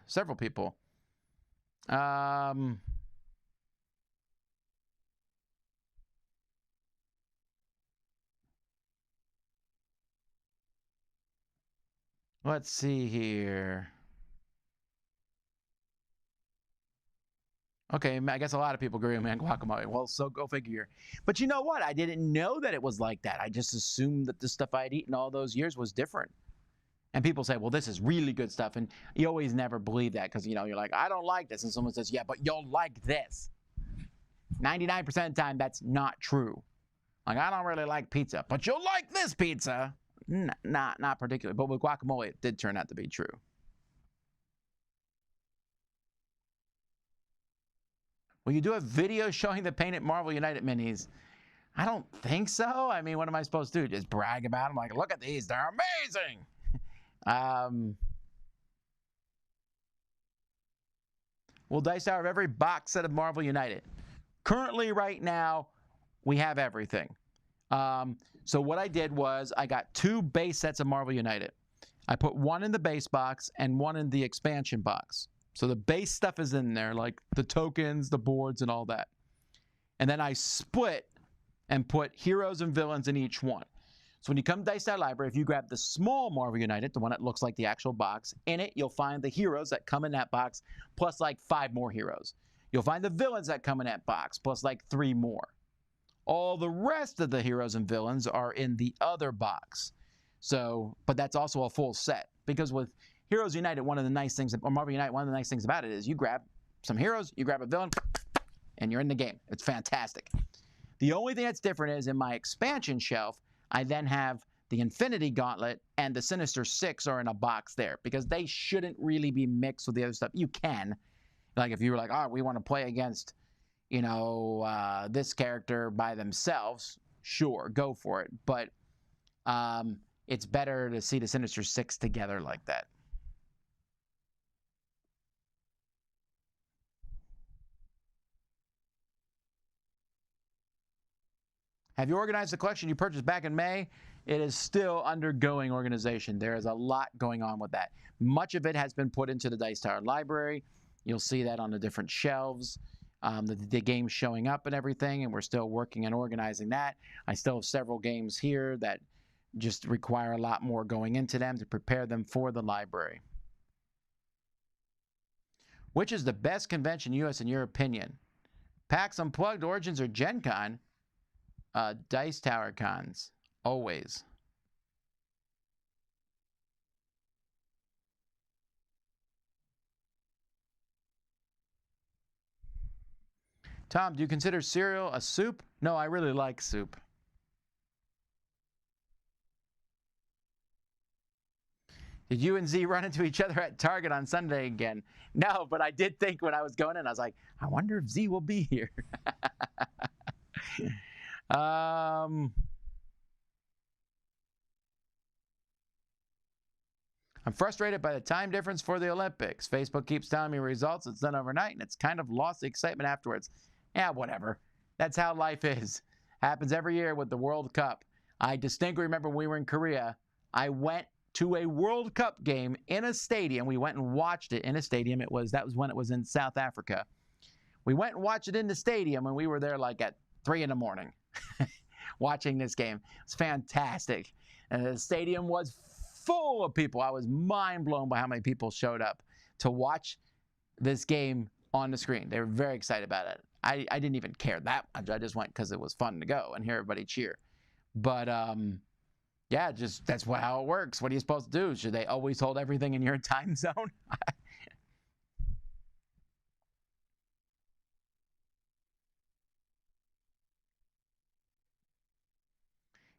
several people. Let's see here. Okay, I guess a lot of people agree with me on guacamole. Well, so go figure. But you know what? I didn't know that it was like that. I just assumed that the stuff I had eaten all those years was different. And people say, well, this is really good stuff. And you always never believe that because, you're like, I don't like this. And someone says, yeah, but you'll like this. 99% of the time, that's not true. Like, I don't really like pizza, but you'll like this pizza. Not particularly. But with guacamole, it did turn out to be true. Will you do a video showing the painted Marvel United minis? I don't think so. I mean, what am I supposed to do? Just brag about them? Like, look at these. They're amazing. Will Dice Tower have every box set of Marvel United? Currently, right now, we have everything. So what I did was I got 2 base sets of Marvel United. I put one in the base box and one in the expansion box. So the base stuff is in there, like the tokens, the boards, and all that. And then I split and put heroes and villains in each one. So when you come to Dice Tower Library, if you grab the small Marvel United, the one that looks like the actual box, in it you'll find the heroes that come in that box, plus like 5 more heroes. You'll find the villains that come in that box, plus like 3 more. All the rest of the heroes and villains are in the other box. So, but that's also a full set. Because with Heroes United, one of the nice things, or Marvel United, one of the nice things about it is you grab some heroes, you grab a villain, and you're in the game. It's fantastic. The only thing that's different is in my expansion shelf, I then have the Infinity Gauntlet and the Sinister Six are in a box there because they shouldn't really be mixed with the other stuff. You can. Like if you were like, oh, we want to play against, you know, this character by themselves, sure, go for it. But it's better to see the Sinister Six together like that. Have you organized the collection you purchased back in May? It is still undergoing organization. There is a lot going on with that. Much of it has been put into the Dice Tower Library. You'll see that on the different shelves, the games showing up and everything, and we're still working on organizing that. I still have several games here that just require a lot more going into them to prepare them for the library. Which is the best convention in U.S. in your opinion? PAX Unplugged, Origins, or Gen Con? Dice Tower cons, always. Tom, do you consider cereal a soup? No, I really like soup. Did you and Z run into each other at Target on Sunday again? No, but I did think when I was going in, I was like, I wonder if Z will be here. I'm frustrated by the time difference for the Olympics. Facebook keeps telling me results. It's done overnight, and it's kind of lost the excitement afterwards. Yeah, whatever. That's how life is. Happens every year with the World Cup. I distinctly remember when we were in Korea, I went to a World Cup game in a stadium. We went and watched it in a stadium. That was when it was in South Africa. We went and watched it in the stadium, and we were there like at 3 in the morning watching this game. It's fantastic. And the stadium was full of people. I was mind blown by how many people showed up to watch this game on the screen. They were very excited about it. I didn't even care that much. I just went because it was fun to go and hear everybody cheer. But yeah, just that's how it works. What are you supposed to do? Should they always hold everything in your time zone?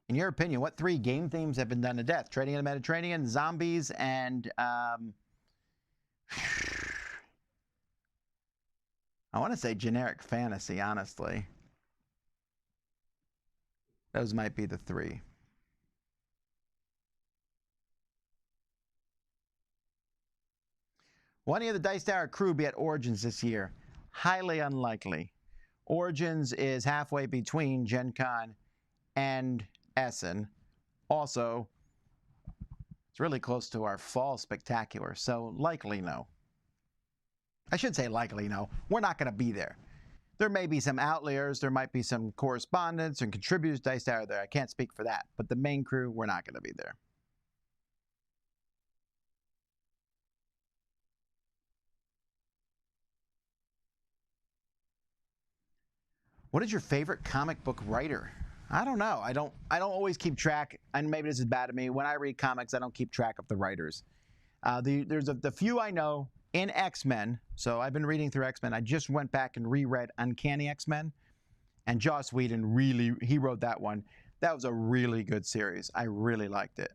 In your opinion, what 3 game themes have been done to death? Trading in the Mediterranean, zombies, and I want to say generic fantasy, honestly. Those might be the 3. Will any of the Dice Tower crew be at Origins this year? Highly unlikely. Origins is halfway between Gen Con and Essen. Also, it's really close to our fall spectacular, so likely no. I should say likely no. We're not going to be there. There may be some outliers. There might be some correspondents and contributors to Dice Tower there. I can't speak for that. But the main crew, we're not going to be there. What is your favorite comic book writer? I don't know. I don't always keep track, and maybe this is bad of me. When I read comics, I don't keep track of the writers. There's the few I know in X-Men. So I've been reading through X-Men. I just went back and reread Uncanny X-Men, and Joss Whedon he wrote that one. That was a really good series. I really liked it.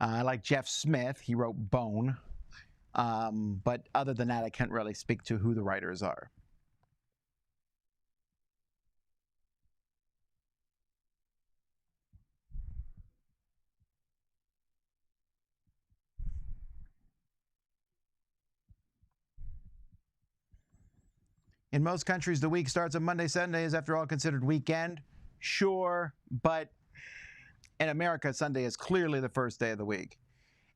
I like Jeff Smith. He wrote Bone. But other than that, I can't really speak to who the writers are. In most countries, the week starts on Monday. Sunday is, after all, considered weekend. Sure, but in America, Sunday is clearly the first day of the week.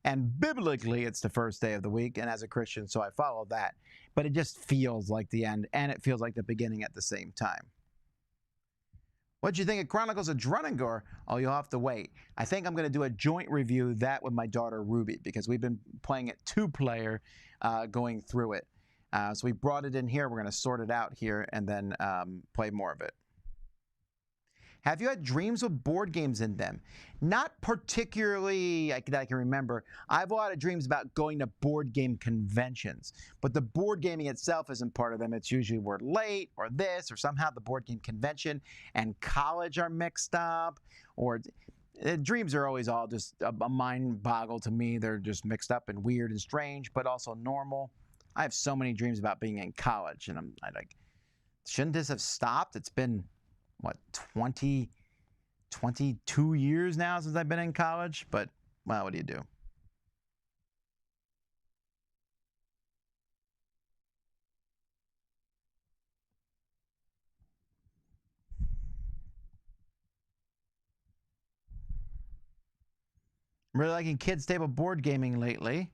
And biblically, it's the first day of the week, and as a Christian, so I follow that. But it just feels like the end, and it feels like the beginning at the same time. What'd you think of Chronicles of Drunagor? Oh, you'll have to wait. I think I'm going to do a joint review of that with my daughter Ruby, because we've been playing it two-player, going through it. So we brought it in here. We're going to sort it out here and then play more of it. Have you had dreams with board games in them? Not particularly that I can remember. I have a lot of dreams about going to board game conventions, but the board gaming itself isn't part of them. It's usually we're late or this, or somehow the board game convention and college are mixed up, or dreams are always all just a mind boggle to me. They're just mixed up and weird and strange, but also normal. I have so many dreams about being in college, and I like, shouldn't this have stopped? It's been, what, 22 years now since I've been in college, but, well, what do you do? I'm really liking Kids Table board gaming lately.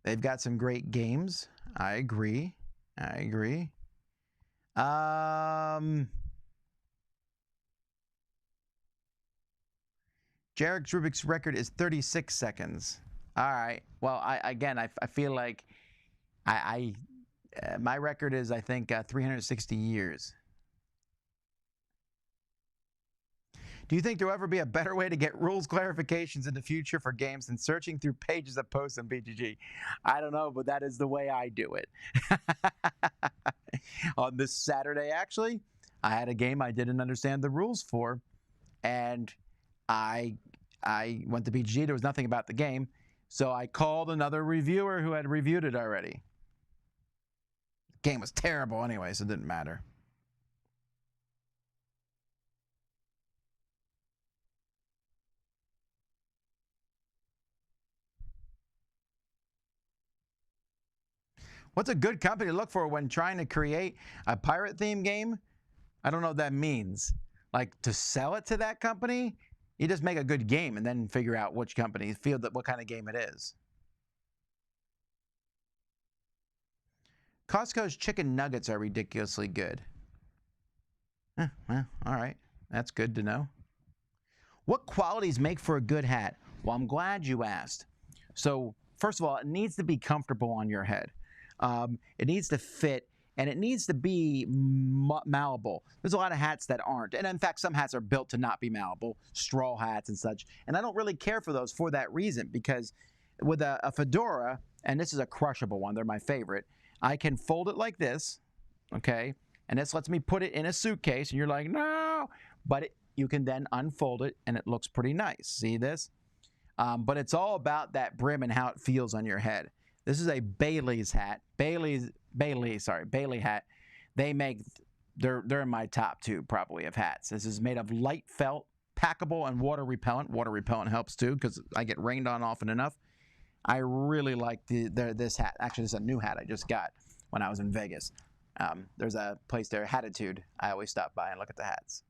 They've got some great games. I agree. Jarek's Rubik's record is 36 seconds. All right. Well, I feel like my record is, I think, 360 years. Do you think there will ever be a better way to get rules clarifications in the future for games than searching through pages of posts on BGG? I don't know, but that is the way I do it. On this Saturday, actually, I had a game I didn't understand the rules for, and I went to BGG. There was nothing about the game, so I called another reviewer who had reviewed it already. The game was terrible anyway, so it didn't matter. What's a good company to look for when trying to create a pirate-themed game? I don't know what that means. Like, to sell it to that company? You just make a good game and then figure out which company, what kind of game it is. Costco's chicken nuggets are ridiculously good. Well, all right. That's good to know. What qualities make for a good hat? Well, I'm glad you asked. So, first of all, it needs to be comfortable on your head. It needs to fit, and it needs to be malleable. There's a lot of hats that aren't, and in fact, some hats are built to not be malleable, straw hats and such, and I don't really care for those for that reason, because with a fedora, and this is a crushable one, they're my favorite, I can fold it like this, okay, and this lets me put it in a suitcase, and you're like, no, but you can then unfold it, and it looks pretty nice. See this? But it's all about that brim and how it feels on your head. This is a Bailey's hat. Bailey hat. They're in my top two probably of hats. This is made of light felt, packable, and water repellent. Water repellent helps too because I get rained on often enough. I really like this hat. Actually, this is a new hat I just got when I was in Vegas. There's a place there, Hatitude. I always stop by and look at the hats.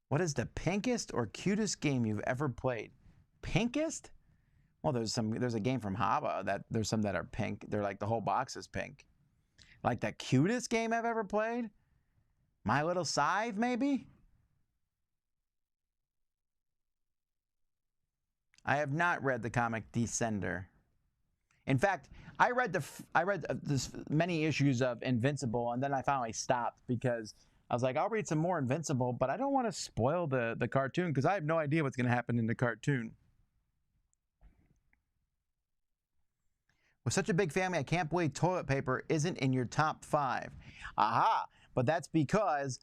What is the pinkest or cutest game you've ever played? Pinkest? Well, there's a game from Haba that there's some that are pink. They're like the whole box is pink. Like the cutest game I've ever played? My Little Scythe, maybe? I have not read the comic Descender. In fact, I read this many issues of Invincible, and then I finally stopped because I was like, I'll read some more Invincible, but I don't want to spoil the cartoon because I have no idea what's going to happen in the cartoon. With such a big family, I can't believe toilet paper isn't in your top 5. Aha! But that's because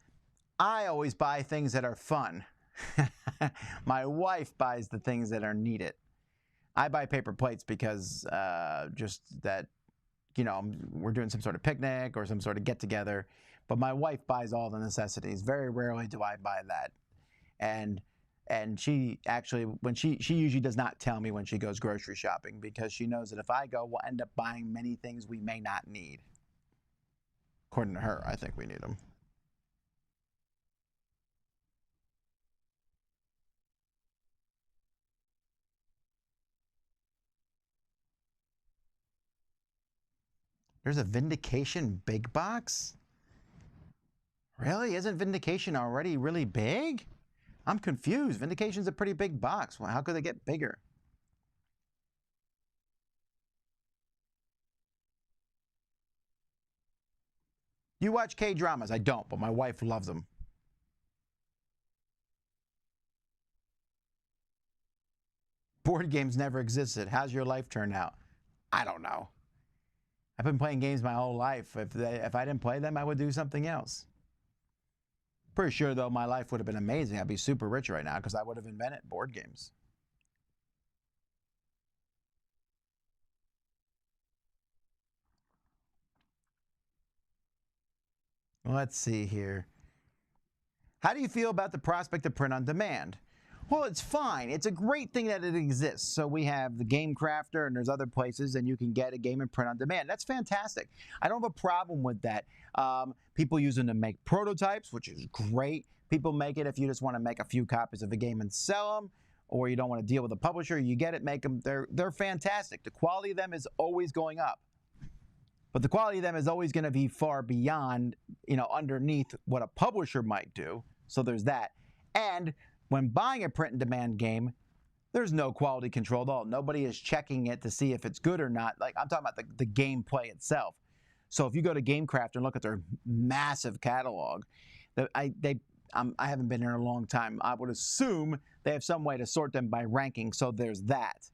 I always buy things that are fun. My wife buys the things that are needed. I buy paper plates because just that, you know, we're doing some sort of picnic or some sort of get-together. But my wife buys all the necessities. Very rarely do I buy that. and she actually, when she usually does not tell me when she goes grocery shopping, because she knows that if I go, we'll end up buying many things we may not need. According to her, I think we need them. There's a Vindication big box? Really? Isn't Vindication already really big? I'm confused. Vindication's a pretty big box. Well, how could they get bigger? You watch K-dramas? I don't, but my wife loves them. Board games never existed. How's your life turned out? I don't know. I've been playing games my whole life. If I didn't play them, I would do something else. Pretty sure, though, my life would have been amazing. I'd be super rich right now because I would have invented board games. Let's see here. How do you feel about the prospect of print on demand? Well, it's fine. It's a great thing that it exists. So we have the Game Crafter, and there's other places, and you can get a game and print on demand. That's fantastic. I don't have a problem with that. People use them to make prototypes, which is great. People make it if you just want to make a few copies of a game and sell them, or you don't want to deal with a publisher. You get it, make them. They're fantastic. The quality of them is always going up. But the quality of them is always going to be far beyond, underneath what a publisher might do. So there's that. And when buying a print-and-demand game, there's no quality control at all. Nobody is checking it to see if it's good or not. Like, I'm talking about the gameplay itself. So if you go to GameCraft and look at their massive catalog, I haven't been here in a long time. I would assume they have some way to sort them by ranking, so there's that.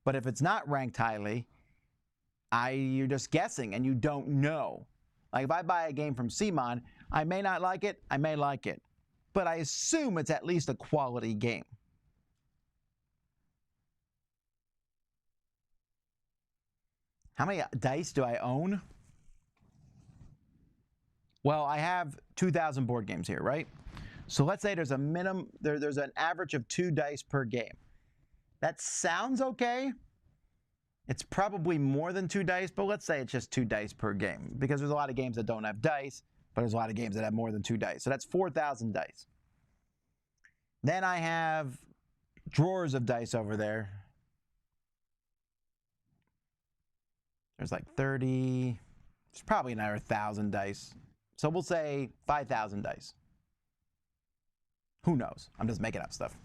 But if it's not ranked highly, you're just guessing and you don't know. Like if I buy a game from CMON, I may not like it, I may like it. But I assume it's at least a quality game. How many dice do I own? Well, I have 2,000 board games here, right? So let's say there's a minimum, there's an average of 2 dice per game. That sounds okay. It's probably more than 2 dice, but let's say it's just 2 dice per game, because there's a lot of games that don't have dice, but there's a lot of games that have more than 2 dice. So that's 4,000 dice. Then I have drawers of dice over there. There's like 30, there's probably another 1,000 dice. So we'll say 5,000 dice. Who knows? I'm just making up stuff.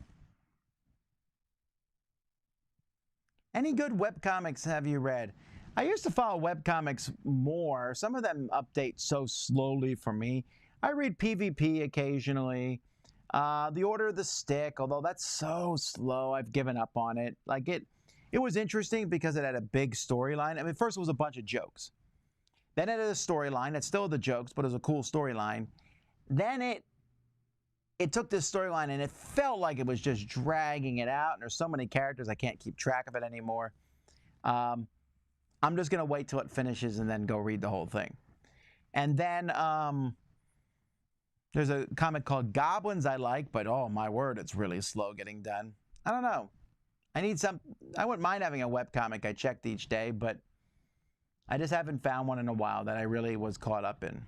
Any good webcomics have you read? I used to follow webcomics more. Some of them update so slowly for me. I read PvP occasionally. The Order of the Stick, although that's so slow, I've given up on it. Like it was interesting because it had a big storyline. I mean, first it was a bunch of jokes. Then it had a storyline. It's still the jokes, but it was a cool storyline. Then it took this storyline and it felt like it was just dragging it out. And there's so many characters, I can't keep track of it anymore. I'm just going to wait till it finishes and then go read the whole thing. And then there's a comic called Goblins I like, but oh my word, it's really slow getting done. I don't know. I wouldn't mind having a webcomic I checked each day, but I just haven't found one in a while that I really was caught up in.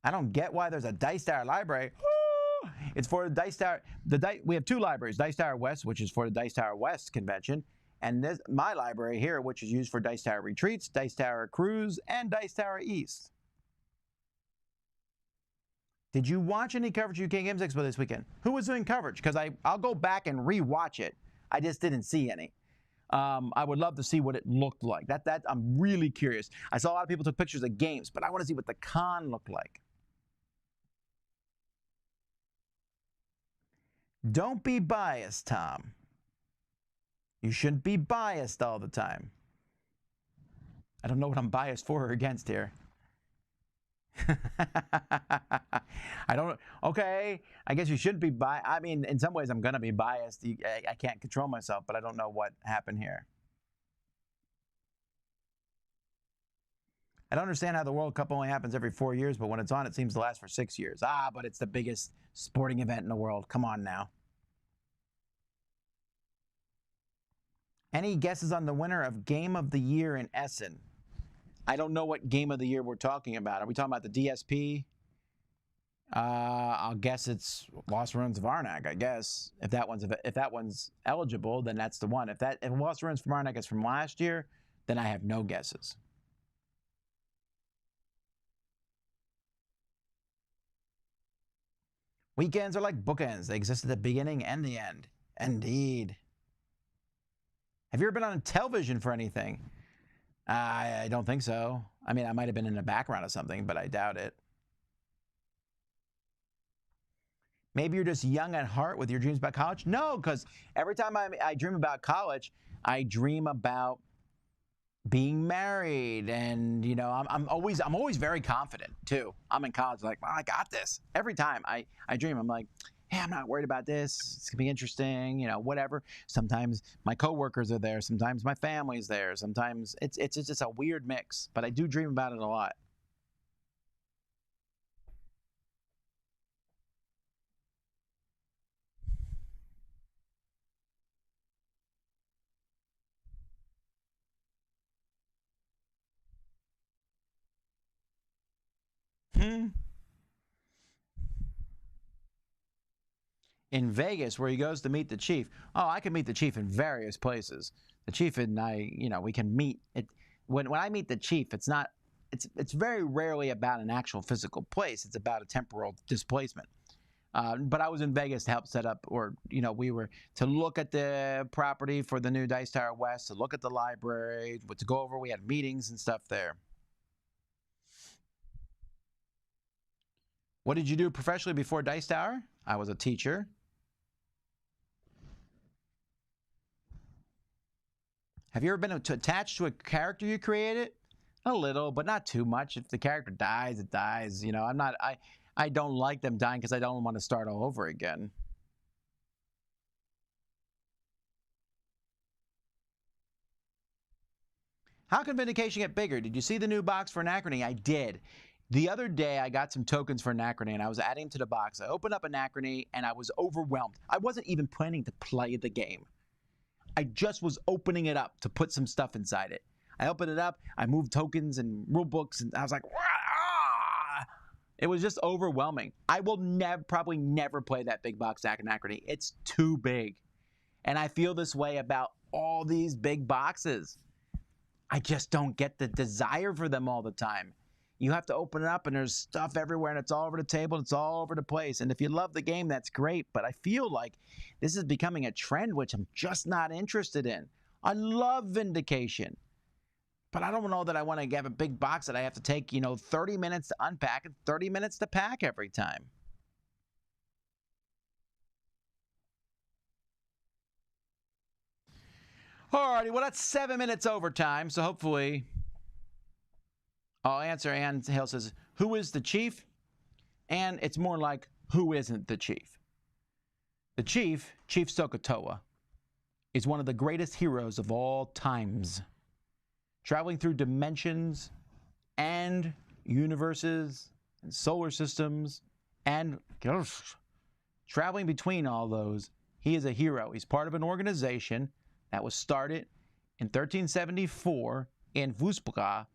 I don't get why there's a Dice Tower library. Woo! It's for the Dice Tower. We have 2 libraries, Dice Tower West, which is for the Dice Tower West convention, and my library here, which is used for Dice Tower Retreats, Dice Tower Cruise, and Dice Tower East. Did you watch any coverage of UK Games Expo this weekend? Who was doing coverage? Because I'll go back and re-watch it. I just didn't see any. I would love to see what it looked like. I'm really curious. I saw a lot of people took pictures of games, but I want to see what the con looked like. Don't be biased, Tom. You shouldn't be biased all the time. I don't know what I'm biased for or against here. Okay, I guess you shouldn't be biased. I mean, in some ways I'm going to be biased. I can't control myself, but I don't know what happened here. I don't understand how the World Cup only happens every 4 years, but when it's on, it seems to last for 6 years. Ah, but it's the biggest sporting event in the world. Come on now. Any guesses on the winner of Game of the Year in Essen? I don't know what Game of the Year we're talking about. Are we talking about the DSP? I'll guess it's Lost Ruins of Arnak. I guess if that one's eligible, then that's the one. If Lost Ruins from Arnak is from last year, then I have no guesses. Weekends are like bookends. They exist at the beginning and the end. Indeed. Have you ever been on television for anything? I don't think so. I mean, I might have been in the background of something, but I doubt it. Maybe you're just young at heart with your dreams about college? No, because every time I dream about college, I dream about being married, and you know, I'm always very confident too. I'm in college, like, well, I got this. Every time I dream, I'm like, hey, I'm not worried about this. It's gonna be interesting, you know, whatever. Sometimes my coworkers are there. Sometimes my family's there. Sometimes it's just a weird mix, but I do dream about it a lot. In Vegas, where he goes to meet the chief. Oh, I can meet the chief in various places. The chief and I, you know, we can meet. When I meet the chief, it's very rarely about an actual physical place. It's about a temporal displacement. But I was in Vegas to help set up, or, you know, we were to look at the property for the new Dice Tower West, to look at the library, to go over. We had meetings and stuff there. What did you do professionally before Dice Tower? I was a teacher. Have you ever been attached to a character you created? A little, but not too much. If the character dies, it dies. You know, I don't like them dying because I don't want to start all over again. How can Vindication get bigger? Did you see the new box for Anachrony? I did. The other day, I got some tokens for Anachrony, and I was adding them to the box. I opened up Anachrony, and I was overwhelmed. I wasn't even planning to play the game. I just was opening it up to put some stuff inside it. I opened it up, I moved tokens and rule books, and I was like, ah! It was just overwhelming. I will probably never play that big box Anachrony. It's too big. And I feel this way about all these big boxes. I just don't get the desire for them all the time. You have to open it up, and there's stuff everywhere, and it's all over the table, and it's all over the place. And if you love the game, that's great. But I feel like this is becoming a trend, which I'm just not interested in. I love Vindication, but I don't know that I want to have a big box that I have to take, you know, 30 minutes to unpack and 30 minutes to pack every time. Alrighty, well, that's 7 minutes overtime, so hopefully I'll answer. Ann Hale says, who is the chief? And it's more like, who isn't the chief? The chief, Chief Sokotoa, is one of the greatest heroes of all times. Traveling through dimensions and universes and solar systems and traveling between all those, he is a hero. He's part of an organization that was started in 1374 in Vuspra.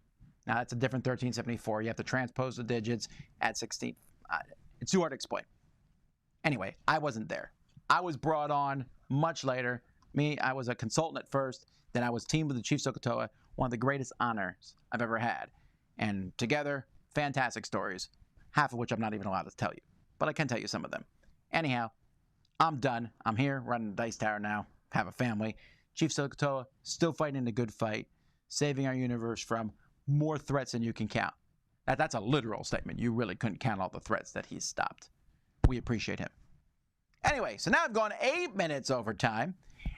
Now, that's a different 1374. You have to transpose the digits at 16. It's too hard to explain. Anyway, I wasn't there. I was brought on much later. I was a consultant at first. Then I was teamed with the Chief Sokotoa, one of the greatest honors I've ever had. And together, fantastic stories, half of which I'm not even allowed to tell you. But I can tell you some of them. Anyhow, I'm done. I'm here running the Dice Tower now. Have a family. Chief Sokotoa still fighting the good fight, saving our universe from more threats than you can count. That's a literal statement. You really couldn't count all the threats that he's stopped. We appreciate him. Anyway, so now I've gone 8 minutes over time.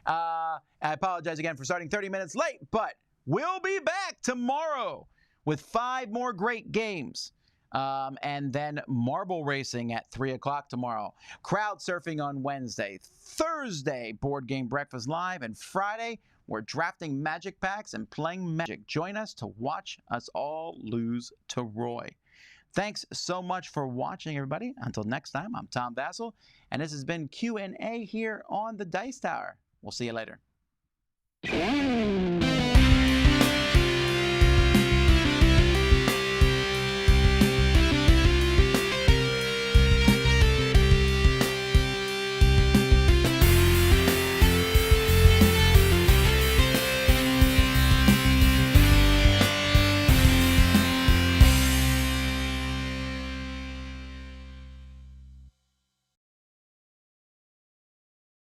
I apologize again for starting 30 minutes late, but we'll be back tomorrow with 5 more great games. And then marble racing at 3 o'clock tomorrow. Crowd surfing on Wednesday. Thursday, board game breakfast live. And Friday, we're drafting magic packs and playing Magic. Join us to watch us all lose to Roy. Thanks so much for watching, everybody. Until next time, I'm Tom Vasel, and this has been Q&A here on the Dice Tower. We'll see you later.